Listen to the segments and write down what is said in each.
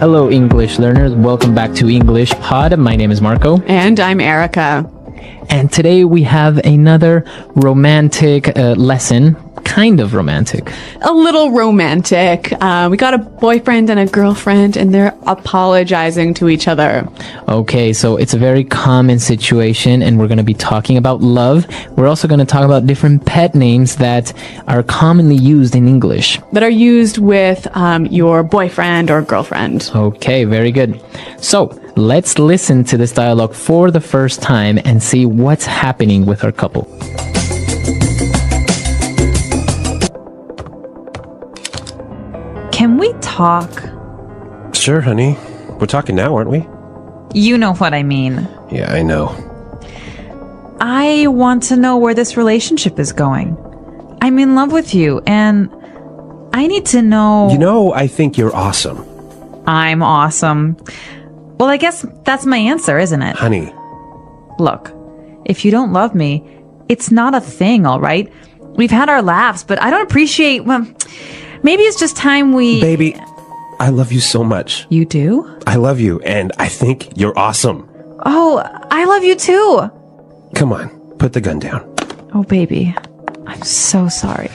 Hello, English learners. Welcome back to English Pod. My name is Marco. And I'm Erica. And today we have another romantic lesson. Kind of romantic. A little romantic. We got a boyfriend and a girlfriend, and they're apologizing to each other. Okay, so it's a very common situation, and we're going to be talking about love. We're also going to talk about different pet names that are commonly used in English. That are used with your boyfriend or girlfriend. Okay, very good. So let's listen to this dialogue for the first time and see what's happening with our couple. Can we talk? Sure, honey. We're talking now, aren't we? You know what I mean. Yeah, I know. I want to know where this relationship is going. I'm in love with you, and I need to know... You know, I think you're awesome. I'm awesome. Well, I guess that's my answer, isn't it? Honey. Look, if you don't love me, it's not a thing, all right? We've had our laughs, but I don't appreciate... Well, maybe it's just time we... Baby, I love you so much. You do? I love you, and I think you're awesome. Oh, I love you too. Come on, put the gun down. Oh, baby. I'm so sorry.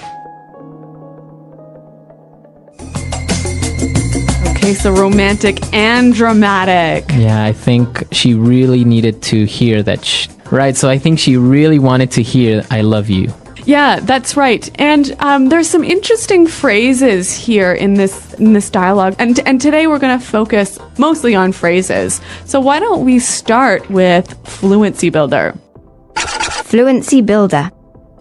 Okay, so romantic and dramatic. Yeah, I think she really needed to hear that. Right, so I think she really wanted to hear, I love you. Yeah, that's right. And there's some interesting phrases here in this dialogue. And today we're going to focus mostly on phrases. So why don't we start with Fluency Builder? Fluency Builder.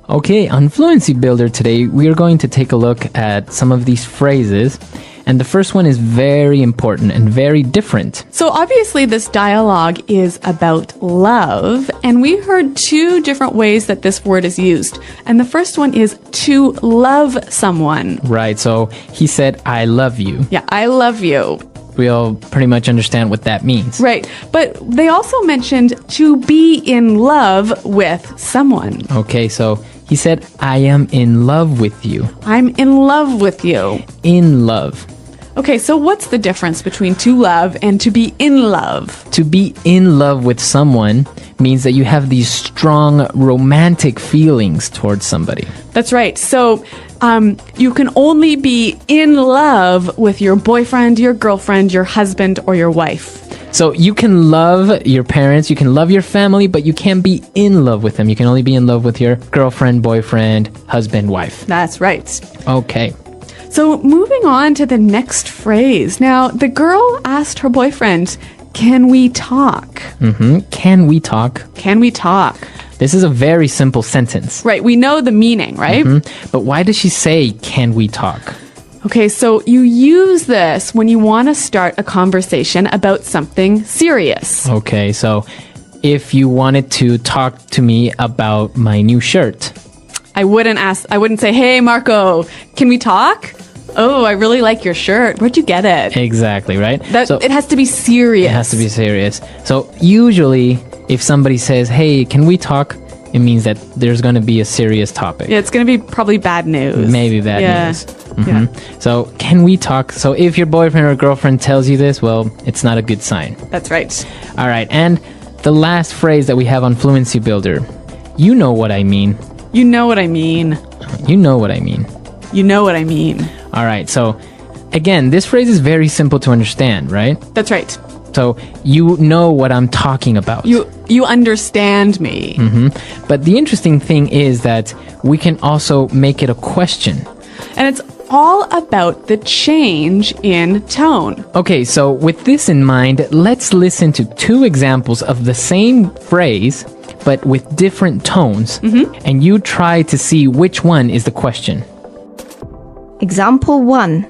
Okay, on Fluency Builder today, we are going to take a look at some of these phrases. And the first one is very important and very different. So obviously this dialogue is about love, and we heard two different ways that this word is used. And the first one is to love someone. Right, so he said, I love you. Yeah, I love you. We all pretty much understand what that means. Right, but they also mentioned to be in love with someone. Okay, so he said, I am in love with you. I'm in love with you. In love. Okay, so what's the difference between to love and to be in love? To be in love with someone means that you have these strong romantic feelings towards somebody. That's right. So you can only be in love with your boyfriend, your girlfriend, your husband, or your wife. So you can love your parents, you can love your family, but you can't be in love with them. You can only be in love with your girlfriend, boyfriend, husband, wife. That's right. Okay. So moving on to the next phrase. Now, the girl asked her boyfriend, can we talk? Can we talk? Can we talk? This is a very simple sentence. Right, we know the meaning, right? But why does she say, can we talk? Okay, so you use this when you want to start a conversation about something serious. Okay, so if you wanted to talk to me about my new shirt. I wouldn't say, hey, Marco, can we talk? Oh, I really like your shirt. Where'd you get it? Exactly, right? It has to be serious. It has to be serious. So usually, if somebody says, hey, can we talk? It means that there's going to be a serious topic. Yeah, it's going to be probably bad news. Maybe bad news. Yeah. So, can we talk? So, if your boyfriend or girlfriend tells you this, well, it's not a good sign. That's right. All right. And the last phrase that we have on Fluency Builder, you know what I mean. You know what I mean. You know what I mean. You know what I mean. All right. So, again, this phrase is very simple to understand, right? That's right. So, you know what I'm talking about. You understand me. But the interesting thing is that we can also make it a question. And it's all about the change in tone. Okay, so with this in mind, let's listen to two examples of the same phrase, but with different tones. And you try to see which one is the question. Example 1.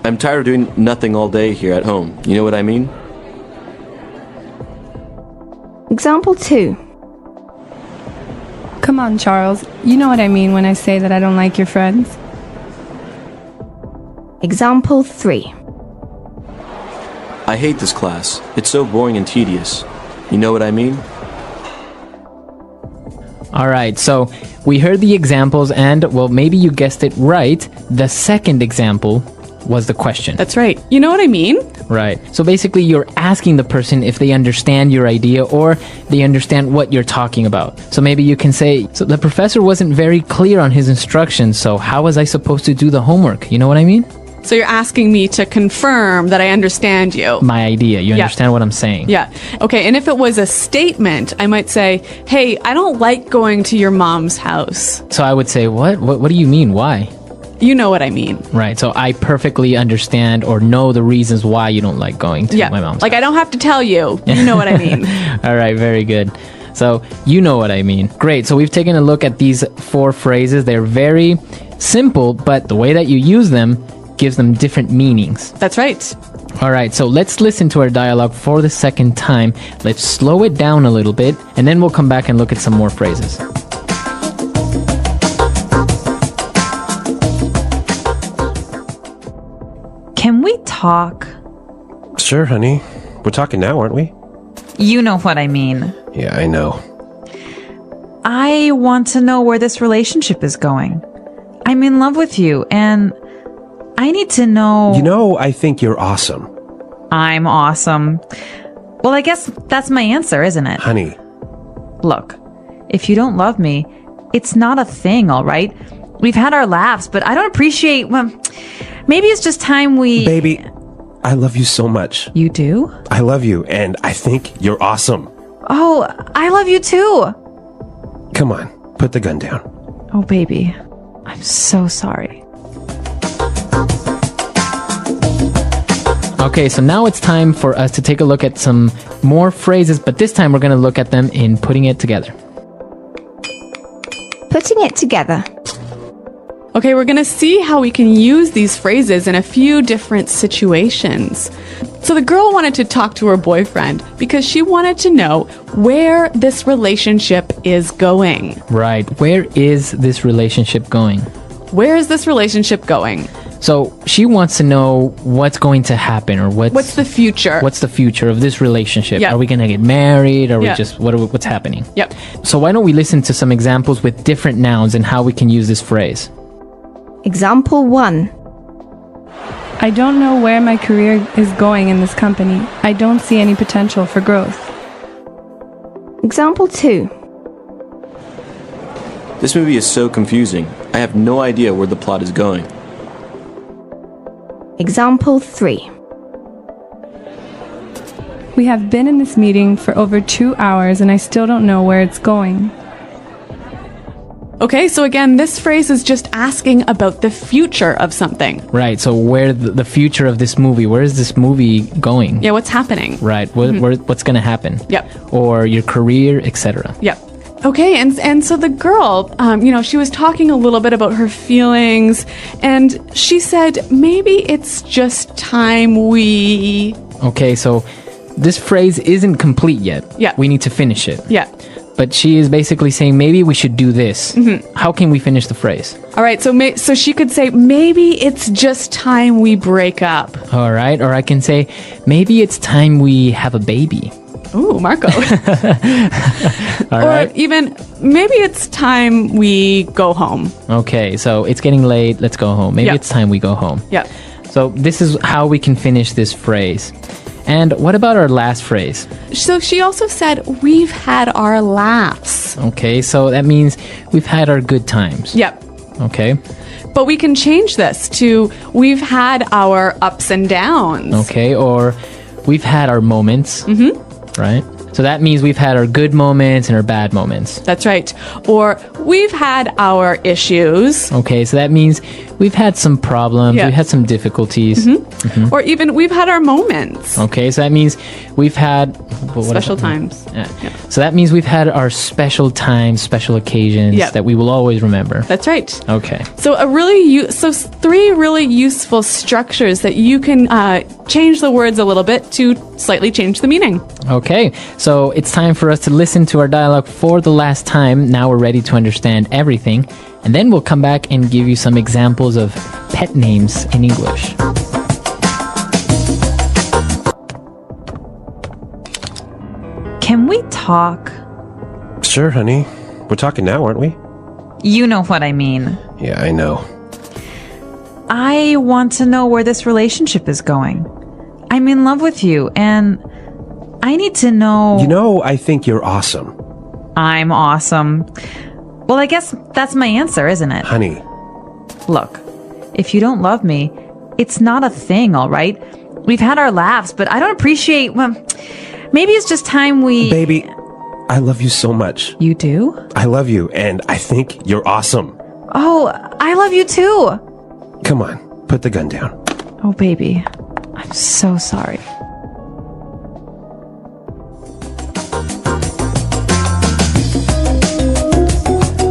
I'm tired of doing nothing all day here at home. You know what I mean? Example 2. Come on, Charles. You know what I mean when I say that I don't like your friends. Example 3. I hate this class. It's so boring and tedious. You know what I mean? All right, so we heard the examples and, well, maybe you guessed it right. The second example was the question. That's right. You know what I mean? Right. So basically, you're asking the person if they understand your idea or they understand what you're talking about. So maybe you can say, so the professor wasn't very clear on his instructions, so how was I supposed to do the homework? You know what I mean? So you're asking me to confirm that I understand you. My idea. You Yeah. understand what I'm saying? Yeah. Okay. And if it was a statement, I might say, hey, I don't like going to your mom's house. So I would say, what? What do you mean? Why? You know what I mean. Right. So I perfectly understand or know the reasons why you don't like going to Yeah. my mom's Like, house. I don't have to tell you. You know what I mean. All right, very good. So you know what I mean. Great. So we've taken a look at these 4 phrases. They're very simple, but the way that you use them gives them different meanings. That's right. All right, so let's listen to our dialogue for the second time. Let's slow it down a little bit, and then we'll come back and look at some more phrases. Can we talk? Sure, honey. We're talking now, aren't we? You know what I mean. Yeah, I know. I want to know where this relationship is going. I'm in love with you, and I need to know. You know, I think you're awesome. I'm awesome. Well, I guess that's my answer, isn't it? Honey, Look, if you don't love me, it's not a thing, all right? We've had our laughs, but I don't appreciate. Well, maybe it's just time we. baby, I love you so much. You do? I love you, and I think you're awesome. Oh, I love you too. Come on, put the gun down. Oh, baby. I'm so sorry. Okay, so now it's time for us to take a look at some more phrases, but this time we're going to look at them in putting it together. Putting it together. Okay, we're going to see how we can use these phrases in a few different situations. So the girl wanted to talk to her boyfriend because she wanted to know where this relationship is going. Right, where is this relationship going? Where is this relationship going? So she wants to know what's going to happen or What's the future? what's the future of this relationship? Yeah. Are we going to get married? Are Yeah. we just what's happening? Yep. So why don't we listen to some examples with different nouns and how we can use this phrase? Example 1. I don't know where my career is going in this company. I don't see any potential for growth. Example 2. This movie is so confusing. I have no idea where the plot is going. Example 3. We have been in this meeting for over 2 hours and I still don't know where it's going. Okay, so again, this phrase is just asking about the future of something. Right, so where the future of this movie, where is this movie going? Yeah, what's happening? Right, what's going to happen? Yep. Or your career, etc. Yep. Okay, and so the girl, she was talking a little bit about her feelings, and she said, maybe it's just time we... Okay, so this phrase isn't complete yet. Yeah. We need to finish it. Yeah. But she is basically saying, maybe we should do this. How can we finish the phrase? All right, so she could say, maybe it's just time we break up. All right, or I can say, maybe it's time we have a baby. Ooh, Marco. All Or right. even, maybe it's time we go home. Okay, so it's getting late. Let's go home. Maybe Yeah. it's time we go home. Yep. So this is how we can finish this phrase. And what about our last phrase? So she also said, we've had our laughs. Okay, so that means we've had our good times. Yep. Okay. But we can change this to, we've had our ups and downs. Okay, or we've had our moments. Right? So that means we've had our good moments and our bad moments. That's right. Or we've had our issues. Okay, so that means we've had some problems, Yeah. we've had some difficulties. Or even we've had our moments. Okay, so that means we've had Special times. Yeah. So that means we've had our special times, special occasions Yeah. that we will always remember. That's right. Okay. So so 3 really useful structures that you can change the words a little bit to slightly change the meaning. Okay, so it's time for us to listen to our dialogue for the last time. Now we're ready to understand everything. And then we'll come back and give you some examples of pet names in English. Can we talk? Sure, honey. We're talking now, aren't we? You know what I mean. Yeah, I know. I want to know where this relationship is going. I'm in love with you, and I need to know... You know, I think you're awesome. I'm awesome. Well, I guess that's my answer, isn't it? Honey, Look, if you don't love me, it's not a thing, all right? We've had our laughs, but I don't appreciate... Well, maybe it's just time we... baby, I love you so much. You do? I love you, and I think you're awesome. Oh, I love you too. Come on, put the gun down. Oh, baby. I'm so sorry.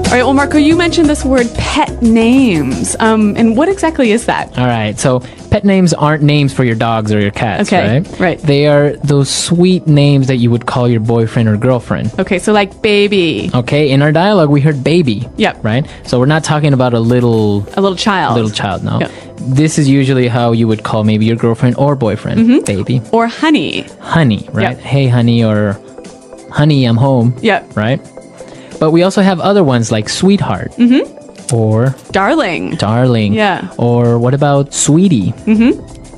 All right, well, Marco, you mentioned this word pet names. And what exactly is that? All right, so pet names aren't names for your dogs or your cats, Okay, right? right. They are those sweet names that you would call your boyfriend or girlfriend. Okay, so like baby, Okay, in our dialogue, we heard baby. Yep. Right? So we're not talking about a little child. child, no. Yep. This is usually how you would call maybe your girlfriend or boyfriend, baby. Or honey. Honey, right? Yep. Hey, honey, or honey, I'm home. Yep. Right? But we also have other ones like sweetheart. Or Darling. darling. Yeah. Or what about sweetie?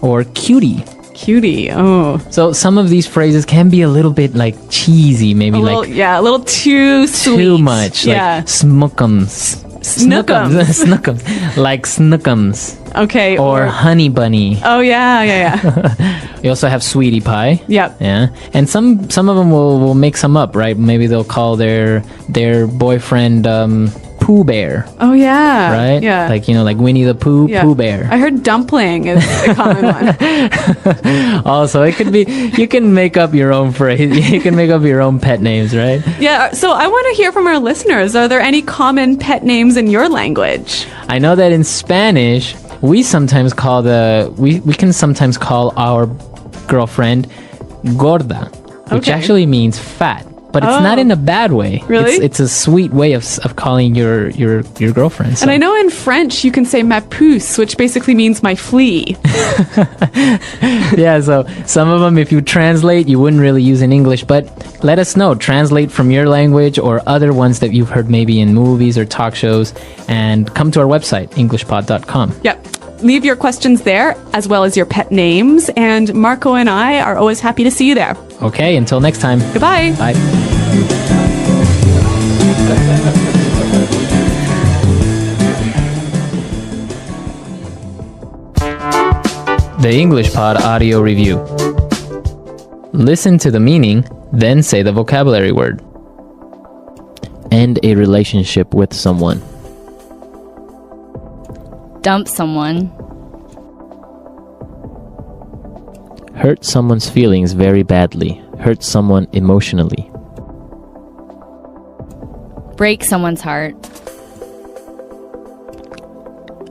Or cutie. Cutie. Oh. So some of these phrases can be a little bit like cheesy, maybe A like little too sweet. too much. Yeah. Like smookums. Snookums. Snookums. Like snookums. Okay. Or honey bunny. Oh, yeah. We also have sweetie pie. Yep. Yeah. And some of them will mix them up, right? Maybe they'll call their boyfriend Pooh Bear. Oh, yeah. Right? Yeah. Like, like Winnie the Pooh, Yeah. Pooh Bear. I heard dumpling is a common one. Also, it could be, you can make up your own phrase. You can make up your own pet names, right? Yeah. So I want to hear from our listeners. Are there any common pet names in your language? I know that in Spanish, we sometimes call we can sometimes call our girlfriend gorda, which Okay. actually means fat. But it's not in a bad way. Really? It's a sweet way of calling your girlfriend. So. And I know in French you can say ma puce, which basically means my flea. Yeah, so some of them, if you translate, you wouldn't really use in English. But let us know. Translate from your language or other ones that you've heard maybe in movies or talk shows. And come to our website, englishpod.com. Yep. Leave your questions there, as well as your pet names. And Marco and I are always happy to see you there. Okay, until next time. Goodbye. Bye. The English Pod Audio Review. Listen to the meaning, then say the vocabulary word. End a relationship with someone. Dump someone. Hurt someone's feelings very badly. Hurt someone emotionally. Break someone's heart.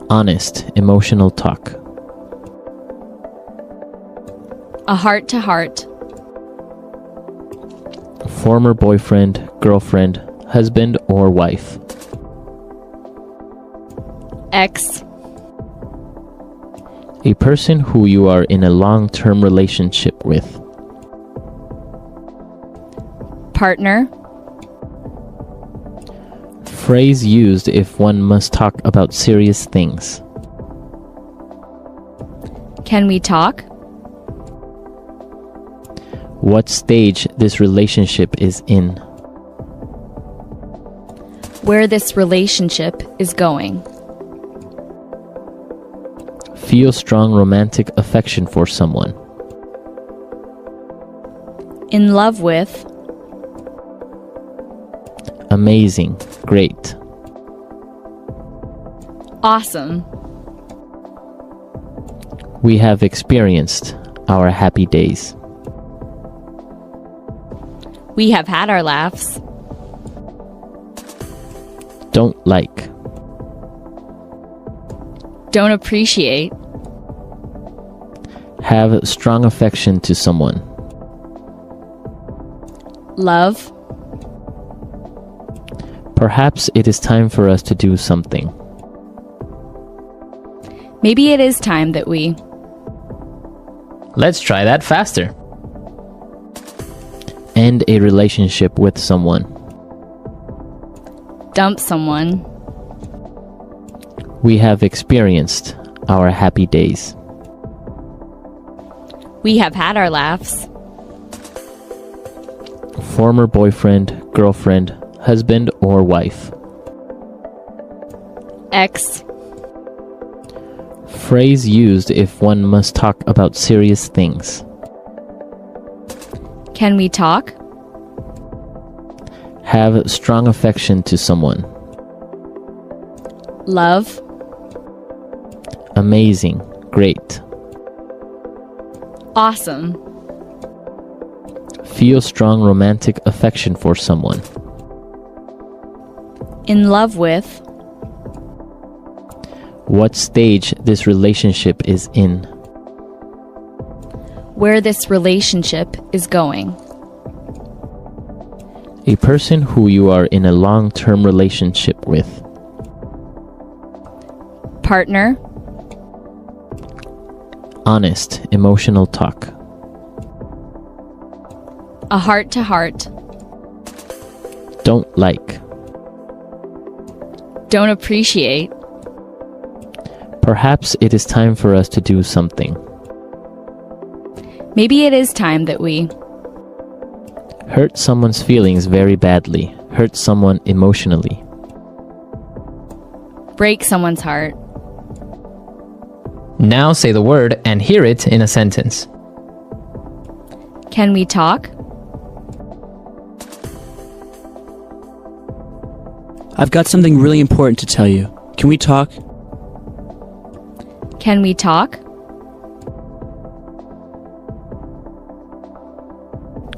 Honest, emotional talk. A heart to heart. Former boyfriend, girlfriend, husband, or wife. Ex. A person who you are in a long-term relationship with. Partner. Phrase used if one must talk about serious things. Can we talk? What stage this relationship is in. Where this relationship is going. Feel strong romantic affection for someone. In love with. Amazing, great. Awesome. We have experienced our happy days. We have had our laughs. Don't like. Don't appreciate. Have strong affection to someone. Love. Perhaps it is time for us to do something. Maybe it is time that we. Let's try that faster. End a relationship with someone. Dump someone. We have experienced our happy days. We have had our laughs. Former boyfriend, girlfriend, husband, or wife. Ex. Phrase used if one must talk about serious things. Can we talk? Have strong affection to someone. Love. Amazing. Great. Awesome. Feel strong romantic affection for someone. In love with. What stage this relationship is in. Where this relationship is going. A person who you are in a long-term relationship with. Partner. Honest, emotional talk. A heart-to-heart. Don't like. Don't appreciate. Perhaps it is time for us to do something. Maybe it is time that we. Hurt someone's feelings very badly. Hurt someone emotionally. Break someone's heart. Now say the word and hear it in a sentence. Can we talk? I've got something really important to tell you. Can we talk? Can we talk?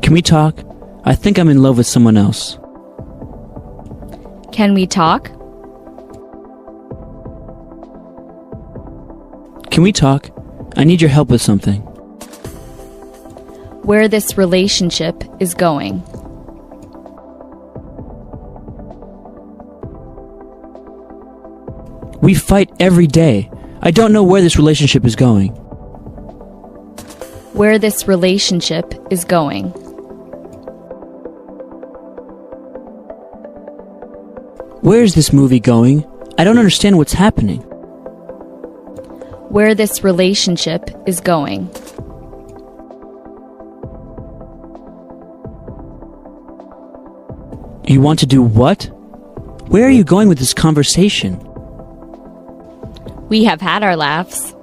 Can we talk? I think I'm in love with someone else. Can we talk? Can we talk? I need your help with something. Where this relationship is going. We fight every day. I don't know where this relationship is going. Where this relationship is going. Where is this movie going? I don't understand what's happening. Where this relationship is going. You want to do what? Where are you going with this conversation? We have had our laughs.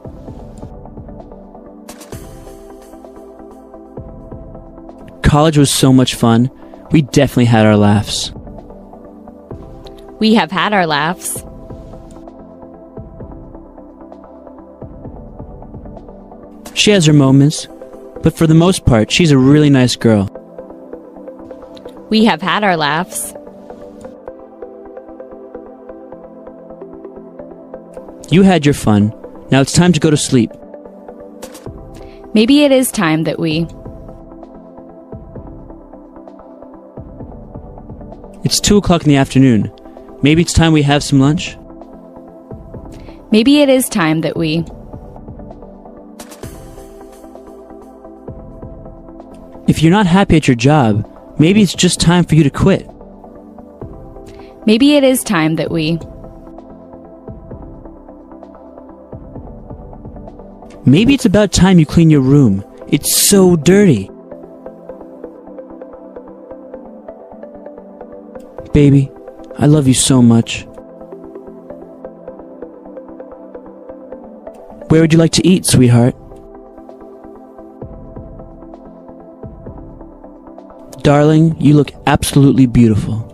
College was so much fun. We definitely had our laughs. We have had our laughs. She has her moments, but for the most part, she's a really nice girl. We have had our laughs. You had your fun. Now it's time to go to sleep. Maybe it is time that we. It's 2 o'clock in the afternoon. Maybe it's time we have some lunch? Maybe it is time that we. If you're not happy at your job, maybe it's just time for you to quit. Maybe it is time that we. Maybe it's about time you clean your room. It's so dirty. Baby, I love you so much. Where would you like to eat, sweetheart? Darling, you look absolutely beautiful.